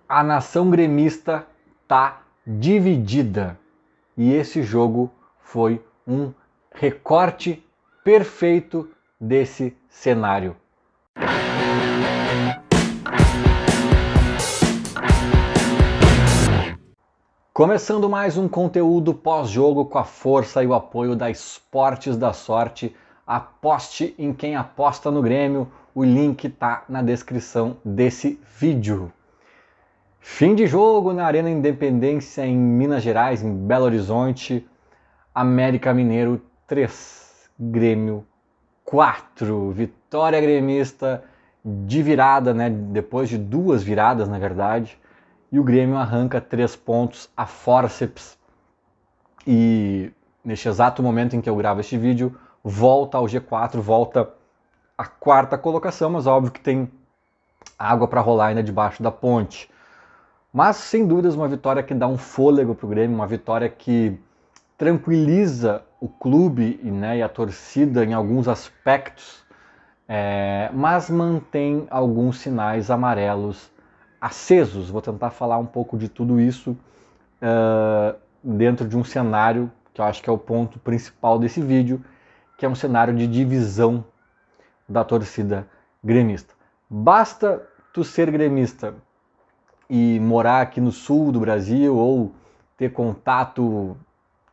A nação gremista tá dividida e esse jogo foi um recorte perfeito desse cenário. Começando mais um conteúdo pós-jogo com a força e o apoio da Esportes da Sorte. Aposte em quem aposta no Grêmio, o link está na descrição desse vídeo. Fim de jogo na Arena Independência em Minas Gerais, em Belo Horizonte. América Mineiro 3, Grêmio 4. Vitória gremista de virada, né? Depois de duas viradas, na verdade. E o Grêmio arranca 3 pontos a fórceps. E neste exato momento em que eu gravo este vídeo, volta ao G4, volta à quarta colocação, mas óbvio que tem água para rolar ainda debaixo da ponte. Mas sem dúvidas uma vitória que dá um fôlego para o Grêmio, uma vitória que tranquiliza o clube e a torcida em alguns aspectos, mas mantém alguns sinais amarelos acesos. Vou tentar falar um pouco de tudo isso dentro de um cenário que eu acho que é o ponto principal desse vídeo, que é um cenário de divisão da torcida gremista. Basta tu ser gremista e morar aqui no sul do Brasil ou ter contato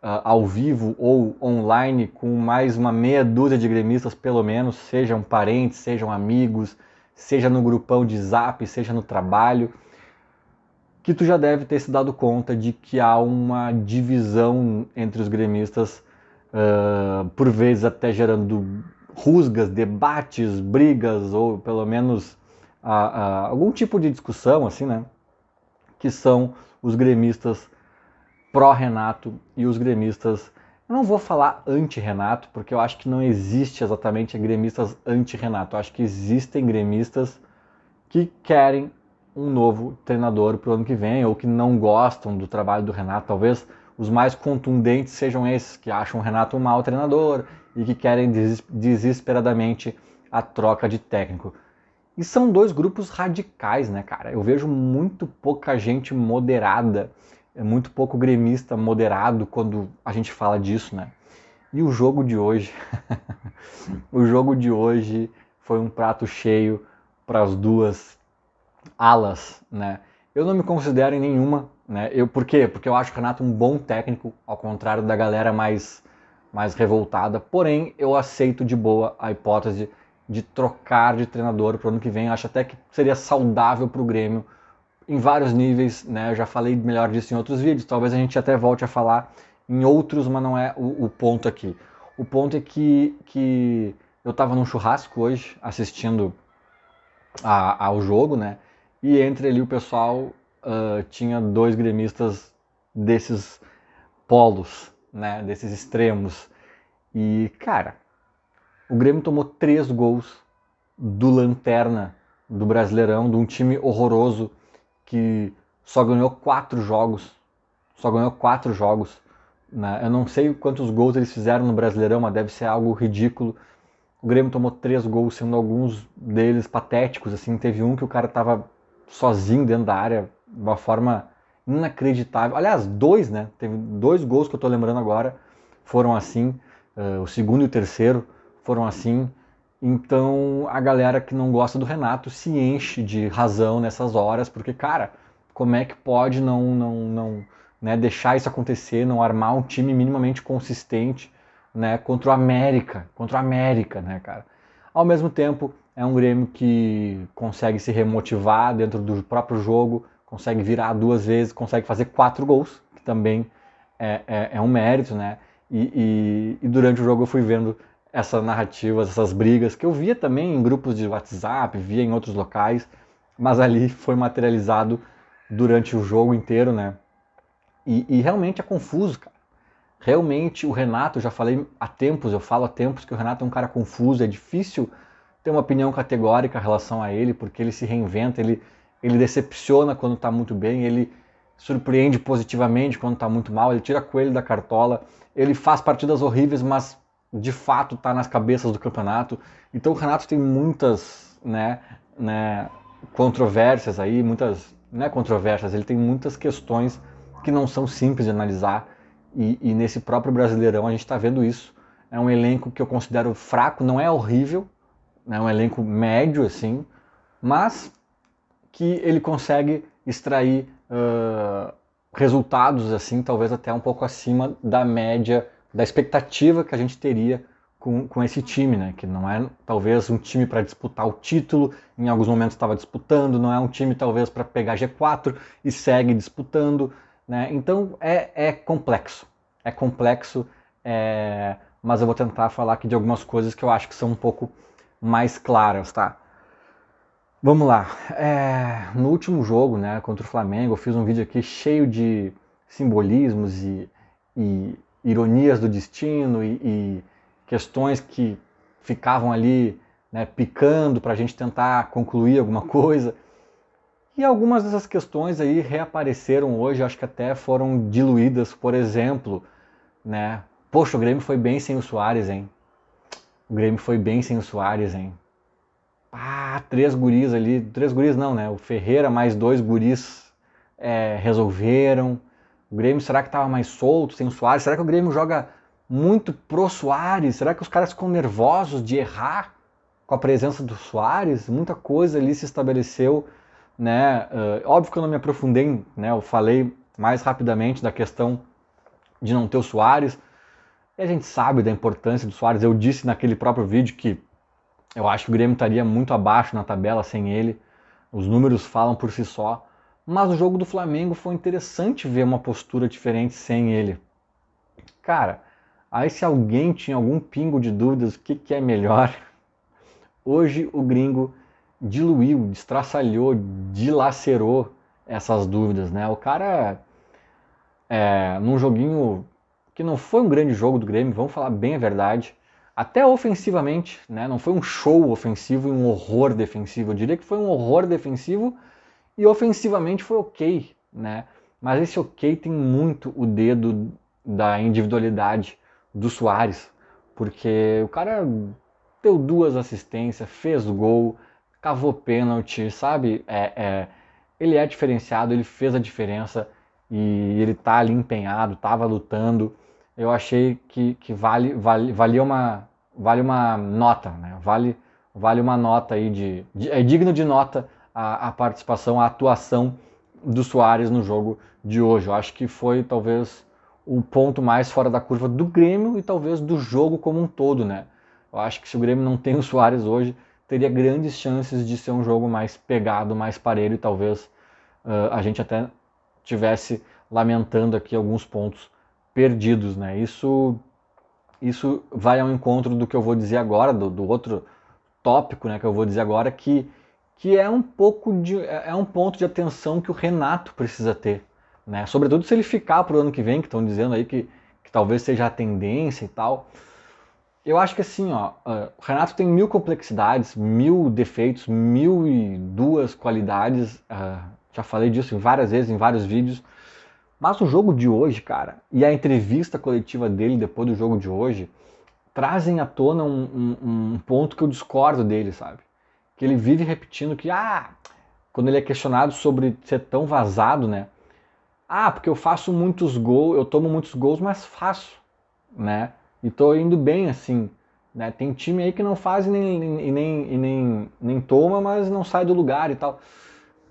ao vivo ou online com mais uma meia dúzia de gremistas pelo menos, sejam parentes, sejam amigos, seja no grupão de zap, seja no trabalho, que tu já deve ter se dado conta de que há uma divisão entre os gremistas, por vezes até gerando rusgas, debates, brigas, ou pelo menos algum tipo de discussão, assim, né? Que são os gremistas pró-Renato e os gremistas, eu não vou falar anti-Renato, porque eu acho que não existe exatamente gremistas anti-Renato. Eu acho que existem gremistas que querem um novo treinador para o ano que vem, ou que não gostam do trabalho do Renato. Talvez os mais contundentes sejam esses, que acham o Renato um mau treinador e que querem desesperadamente a troca de técnico. E são dois grupos radicais, né, cara? Eu vejo muito pouca gente moderada, muito pouco gremista moderado quando a gente fala disso, né? E o jogo de hoje, o jogo de hoje foi um prato cheio para as duas alas, né? Eu não me considero em nenhuma, né? Por quê? Porque eu acho o Renato um bom técnico, ao contrário da galera mais revoltada. Porém, eu aceito de boa a hipótese de trocar de treinador para o ano que vem. Eu acho até que seria saudável para o Grêmio em vários níveis, né? Eu já falei melhor disso em outros vídeos, talvez a gente até volte a falar em outros, mas não é o ponto aqui. O ponto é que eu estava num churrasco hoje, assistindo ao jogo, né? E entre ali o pessoal tinha dois gremistas desses polos, né? Desses extremos. E, cara, o Grêmio tomou 3 gols do Lanterna do Brasileirão, de um time horroroso que só ganhou 4 jogos. Só ganhou 4 jogos. Né? Eu não sei quantos gols eles fizeram no Brasileirão, mas deve ser algo ridículo. O Grêmio tomou 3 gols, sendo alguns deles patéticos. Assim, teve um que o cara tava sozinho dentro da área, de uma forma inacreditável. Aliás, 2, né? Teve 2 gols que eu tô lembrando agora, foram assim. O segundo e o terceiro foram assim. Então a galera que não gosta do Renato se enche de razão nessas horas, porque, cara, como é que pode não deixar isso acontecer, não armar um time minimamente consistente, né, contra o América, né, cara? Ao mesmo tempo, é um Grêmio que consegue se remotivar dentro do próprio jogo, consegue virar 2 vezes, consegue fazer 4 gols, que também é um mérito, né? E durante o jogo eu fui vendo essas narrativas, essas brigas, que eu via também em grupos de WhatsApp, via em outros locais, mas ali foi materializado durante o jogo inteiro, né? E realmente é confuso, cara. Realmente o Renato, eu já falei há tempos, eu falo há tempos que o Renato é um cara confuso, é difícil ter uma opinião categórica em relação a ele, porque ele se reinventa, ele decepciona quando está muito bem, ele surpreende positivamente quando está muito mal, ele tira coelho da cartola, ele faz partidas horríveis, mas de fato está nas cabeças do campeonato. Então o Renato tem muitas controvérsias aí, muitas, não é controvérsias, ele tem muitas questões que não são simples de analisar, e nesse próprio Brasileirão a gente está vendo isso. É um elenco que eu considero fraco, não é horrível, é um elenco médio assim, mas que ele consegue extrair resultados assim, talvez até um pouco acima da média, da expectativa que a gente teria com esse time, né? Que não é talvez um time para disputar o título, em alguns momentos estava disputando, não é um time talvez para pegar G4 e segue disputando, né? Então é complexo, mas eu vou tentar falar aqui de algumas coisas que eu acho que são um pouco mais claras, tá? Vamos lá. No último jogo, né, contra o Flamengo, eu fiz um vídeo aqui cheio de simbolismos e ironias do destino e questões que ficavam ali, né, picando para a gente tentar concluir alguma coisa. E algumas dessas questões aí reapareceram hoje, acho que até foram diluídas. Por exemplo, né, poxa, o Grêmio foi bem sem o Suárez, hein? O Grêmio foi bem sem o Suárez, hein? Três guris ali, três guris não, né? O Ferreira mais dois guris resolveram. O Grêmio, será que estava mais solto sem o Suárez? Será que o Grêmio joga muito pro Suárez? Será que os caras ficam nervosos de errar com a presença do Suárez? Muita coisa ali se estabeleceu, né? Óbvio que eu não me aprofundei, né? Eu falei mais rapidamente da questão de não ter o Suárez. E a gente sabe da importância do Suárez. Eu disse naquele próprio vídeo que eu acho que o Grêmio estaria muito abaixo na tabela sem ele. Os números falam por si só. Mas o jogo do Flamengo foi interessante ver uma postura diferente sem ele. Cara, aí se alguém tinha algum pingo de dúvidas, o que é melhor? Hoje o gringo diluiu, destraçalhou, dilacerou essas dúvidas, né? O cara, num joguinho que não foi um grande jogo do Grêmio, vamos falar bem a verdade, até ofensivamente, né? Não foi um show ofensivo e um horror defensivo. Eu diria que foi um horror defensivo e ofensivamente foi ok, né? Mas esse ok tem muito o dedo da individualidade do Suárez, porque o cara deu duas assistências, fez gol, cavou pênalti, sabe? Ele é diferenciado, ele fez a diferença e ele tá ali empenhado, tava lutando. Eu achei que vale uma nota, né? Vale uma nota aí é digno de nota a participação, a atuação do Suárez no jogo de hoje. Eu acho que foi talvez o ponto mais fora da curva do Grêmio e talvez do jogo como um todo, né? Eu acho que se o Grêmio não tem o Suárez hoje, teria grandes chances de ser um jogo mais pegado, mais parelho e talvez a gente até tivesse lamentando aqui alguns pontos perdidos, né? Isso vai ao encontro do que eu vou dizer agora, do outro tópico, né, que eu vou dizer agora, que é um ponto de atenção que o Renato precisa ter, né? Sobretudo se ele ficar para o ano que vem, que estão dizendo aí que talvez seja a tendência e tal. Eu acho que assim, ó, o Renato tem 1000 complexidades, 1000 defeitos, 1002 qualidades. Já falei disso várias vezes, em vários vídeos. Mas o jogo de hoje, cara, e a entrevista coletiva dele depois do jogo de hoje, trazem à tona um ponto que eu discordo dele, sabe? Que ele vive repetindo que, quando ele é questionado sobre ser tão vazado, né? Porque eu faço muitos gols, eu tomo muitos gols, mas faço, né? E tô indo bem assim, né? Tem time aí que não faz e nem toma, mas não sai do lugar e tal.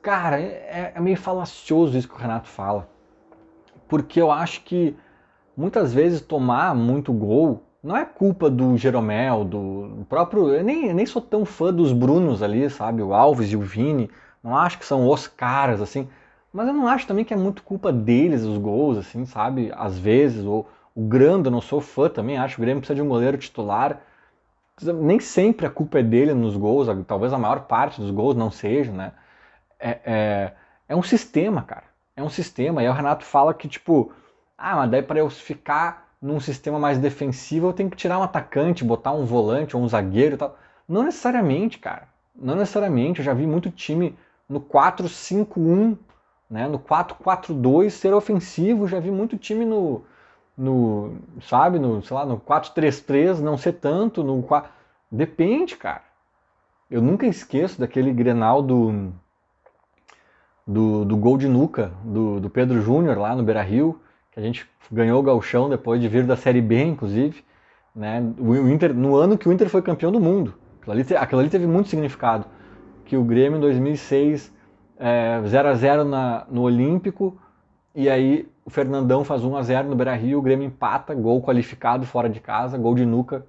Cara, é meio falacioso isso que o Renato fala. Porque eu acho que muitas vezes tomar muito gol não é culpa do Jeromel, do próprio. Eu nem sou tão fã dos Brunos ali, sabe? O Alves e o Vini. Não acho que são os caras, assim. Mas eu não acho também que é muito culpa deles os gols, assim, sabe? Às vezes. Ou o Grando, eu não sou fã também. Acho que o Grêmio precisa de um goleiro titular. Nem sempre a culpa é dele nos gols. Talvez a maior parte dos gols não seja, né? É um sistema, cara. É um sistema. E aí o Renato fala que, tipo, mas daí para eu ficar num sistema mais defensivo eu tenho que tirar um atacante, botar um volante ou um zagueiro e tal. Não necessariamente, cara. Não necessariamente. Eu já vi muito time no 4-5-1, né? No 4-4-2 ser ofensivo. Já vi muito time sabe, sei lá, no 4-3-3 não ser tanto, no 4... Depende, cara. Eu nunca esqueço daquele Grenal do gol de nuca do Pedro Júnior lá no Beira-Rio, que a gente ganhou o gauchão depois de vir da Série B, inclusive, né? O Inter, no ano que o Inter foi campeão do mundo. Aquilo ali teve muito significado. Que o Grêmio em 2006, 0x0 no Olímpico, e aí o Fernandão faz 1x0 no Beira-Rio, o Grêmio empata, gol qualificado fora de casa, gol de nuca.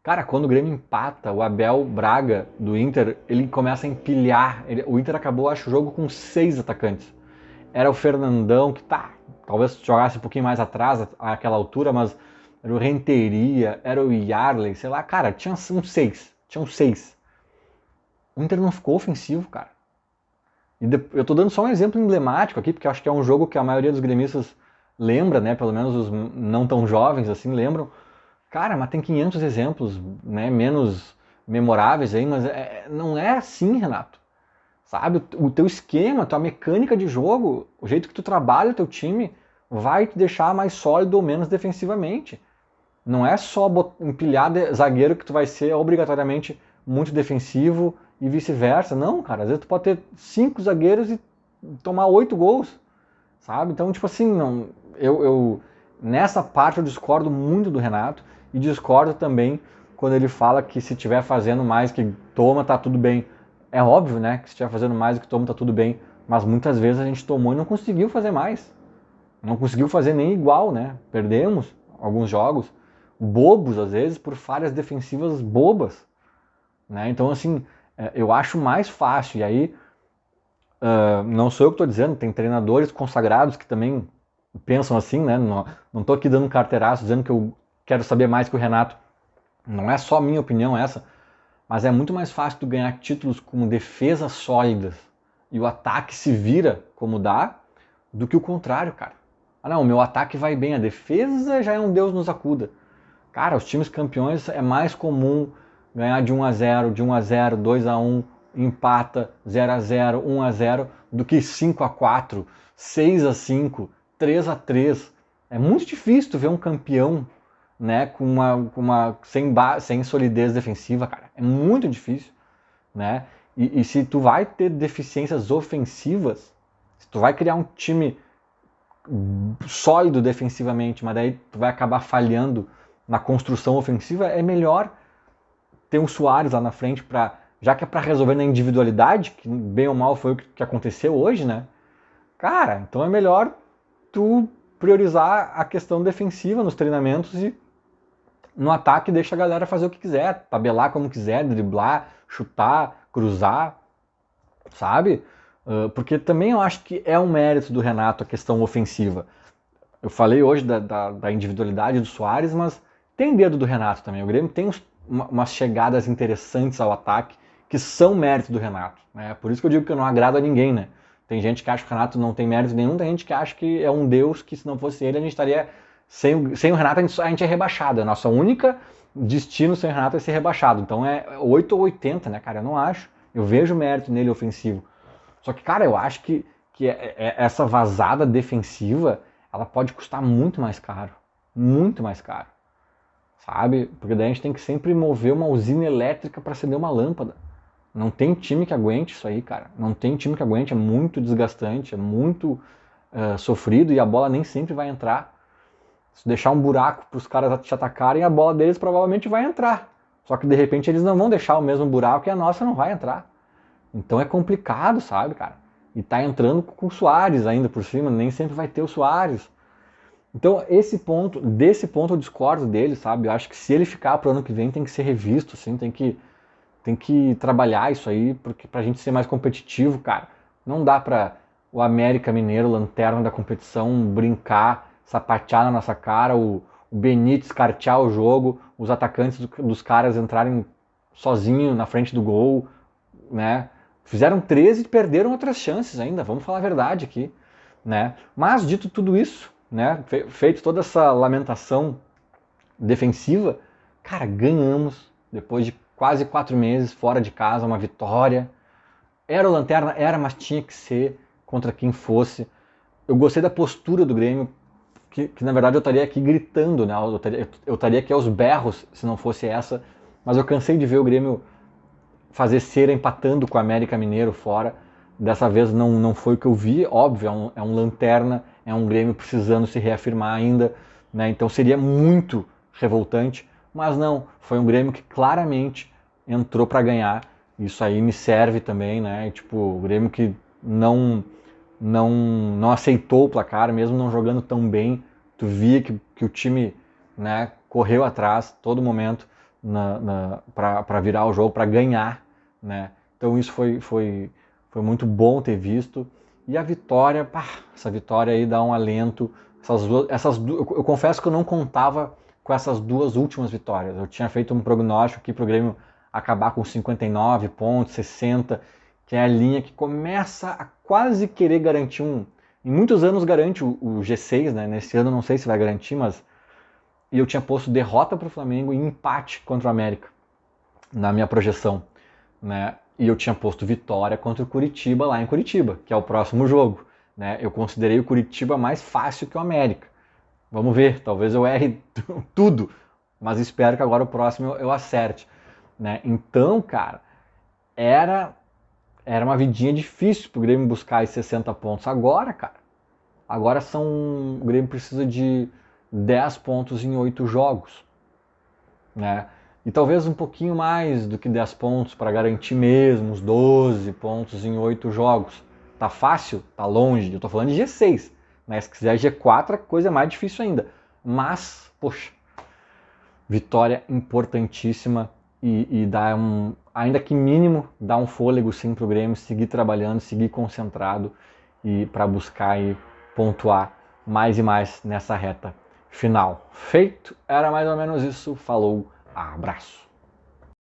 Cara, quando o Grêmio empata, o Abel Braga do Inter, ele começa a empilhar. O Inter acabou, acho, o jogo com 6 atacantes. Era o Fernandão, que talvez jogasse um pouquinho mais atrás, àquela altura, mas era o Renteria, era o Yarley, sei lá. Cara, tinha uns 6. Tinham 6. O Inter não ficou ofensivo, cara. Eu tô dando só um exemplo emblemático aqui, porque eu acho que é um jogo que a maioria dos gremistas lembra, né? Pelo menos os não tão jovens assim lembram. Cara, mas tem 500 exemplos, né, menos memoráveis aí, mas não é assim, Renato. Sabe, o teu esquema, a tua mecânica de jogo, o jeito que tu trabalha o teu time, vai te deixar mais sólido ou menos defensivamente. Não é só empilhar zagueiro que tu vai ser obrigatoriamente muito defensivo e vice-versa. Não, cara, às vezes tu pode ter 5 zagueiros e tomar 8 gols, sabe? Então, tipo assim, não, nessa parte eu discordo muito do Renato e discordo também quando ele fala que se estiver fazendo mais que toma, tá tudo bem. É óbvio, né, que se estiver fazendo mais do que toma, tá tudo bem, mas muitas vezes a gente tomou e não conseguiu fazer mais. Não conseguiu fazer nem igual, né? Perdemos alguns jogos bobos, às vezes, por falhas defensivas bobas, né? Então, assim, eu acho mais fácil, e aí não sou eu que estou dizendo, tem treinadores consagrados que também pensam assim, né? Não estou aqui dando um carteiraço dizendo que eu quero saber mais que o Renato. Não é só minha opinião essa, mas é muito mais fácil tu ganhar títulos com defesas sólidas e o ataque se vira como dá, do que o contrário, cara. Ah não, o meu ataque vai bem, a defesa já é um Deus nos acuda. Cara, os times campeões é mais comum ganhar de 1x0, de 1x0, 2x1, empata, 0x0, 1x0, do que 5x4, 6x5, 3x3. É muito difícil tu ver um campeão, né, sem solidez defensiva, cara. É muito difícil, né? E se tu vai ter deficiências ofensivas, se tu vai criar um time sólido defensivamente, mas daí tu vai acabar falhando na construção ofensiva, é melhor ter um Suárez lá na frente, já que é para resolver na individualidade, que bem ou mal foi o que aconteceu hoje, né? Cara, então é melhor tu priorizar a questão defensiva nos treinamentos e no ataque deixa a galera fazer o que quiser, tabelar como quiser, driblar, chutar, cruzar, sabe? Porque também eu acho que é um mérito do Renato a questão ofensiva. Eu falei hoje da individualidade do Suárez, mas tem dedo do Renato também. O Grêmio tem umas chegadas interessantes ao ataque que são mérito do Renato. Né? Por isso que eu digo que eu não agrado a ninguém. Né? Tem gente que acha que o Renato não tem mérito nenhum, tem gente que acha que é um deus, que se não fosse ele a gente estaria... Sem o Renato a gente é rebaixado. A nossa única destino sem o Renato é ser rebaixado. Então é 8 ou 80, né, cara? Eu não acho. Eu vejo mérito nele ofensivo. Só que, cara, eu acho que essa vazada defensiva ela pode custar muito mais caro. Muito mais caro. Sabe? Porque daí a gente tem que sempre mover uma usina elétrica para acender uma lâmpada. Não tem time que aguente isso aí, cara. Não tem time que aguente. É muito desgastante, é muito sofrido e a bola nem sempre vai entrar. Se deixar um buraco para os caras te atacarem, a bola deles provavelmente vai entrar. Só que de repente eles não vão deixar o mesmo buraco e a nossa não vai entrar. Então é complicado, sabe, cara? E tá entrando com o Suárez ainda por cima, nem sempre vai ter o Suárez. Então desse ponto eu discordo dele, sabe? Eu acho que se ele ficar pro ano que vem tem que ser revisto, assim, tem que trabalhar isso aí pra gente ser mais competitivo, cara. Não dá pra o América Mineiro, lanterna da competição, brincar, sapatear na nossa cara, o Benítez cartear o jogo, os atacantes dos caras entrarem sozinho na frente do gol, né? Fizeram 13 e perderam outras chances ainda, vamos falar a verdade aqui, né? Mas dito tudo isso, né, feito toda essa lamentação defensiva, cara, ganhamos depois de quase 4 meses fora de casa, uma vitória. Era o Lanterna, era, mas tinha que ser contra quem fosse. Eu gostei da postura do Grêmio, que na verdade eu estaria aqui gritando, né? Eu estaria aqui aos berros se não fosse essa, mas eu cansei de ver o Grêmio fazer cera empatando com o América Mineiro fora. Dessa vez não foi o que eu vi, óbvio, é um lanterna, é um Grêmio precisando se reafirmar ainda, né? Então seria muito revoltante, mas não, foi um Grêmio que claramente entrou para ganhar. Isso aí me serve também, né? Tipo, o Grêmio que não aceitou o placar, mesmo não jogando tão bem, tu via que o time, né, correu atrás todo momento para virar o jogo, para ganhar, né? Então isso foi muito bom ter visto. E a vitória, pá, essa vitória aí dá um alento. Eu confesso que eu não contava com essas duas últimas vitórias. Eu tinha feito um prognóstico aqui para o Grêmio acabar com 59 pontos, 60, que é a linha que começa a quase querer garantir um... Em muitos anos garante o G6, né? Nesse ano não sei se vai garantir, mas... E eu tinha posto derrota para o Flamengo e empate contra o América na minha projeção, né? E eu tinha posto vitória contra o Curitiba lá em Curitiba, que é o próximo jogo, né? Eu considerei o Curitiba mais fácil que o América. Vamos ver, talvez eu erre tudo, mas espero que agora o próximo eu acerte, né? Então, cara, era uma vidinha difícil pro Grêmio buscar esses 60 pontos. Agora, cara, o Grêmio precisa de 10 pontos em 8 jogos, né? E talvez um pouquinho mais do que 10 pontos para garantir mesmo os 12 pontos em 8 jogos. Tá fácil? Tá longe. Eu tô falando de G6, né? Se quiser G4, a coisa é mais difícil ainda. Mas, poxa, vitória importantíssima e dá ainda que mínimo, dá um fôlego sim pro Grêmio seguir trabalhando, seguir concentrado e para buscar e pontuar mais e mais nessa reta final. Feito, era mais ou menos isso. Falou, abraço.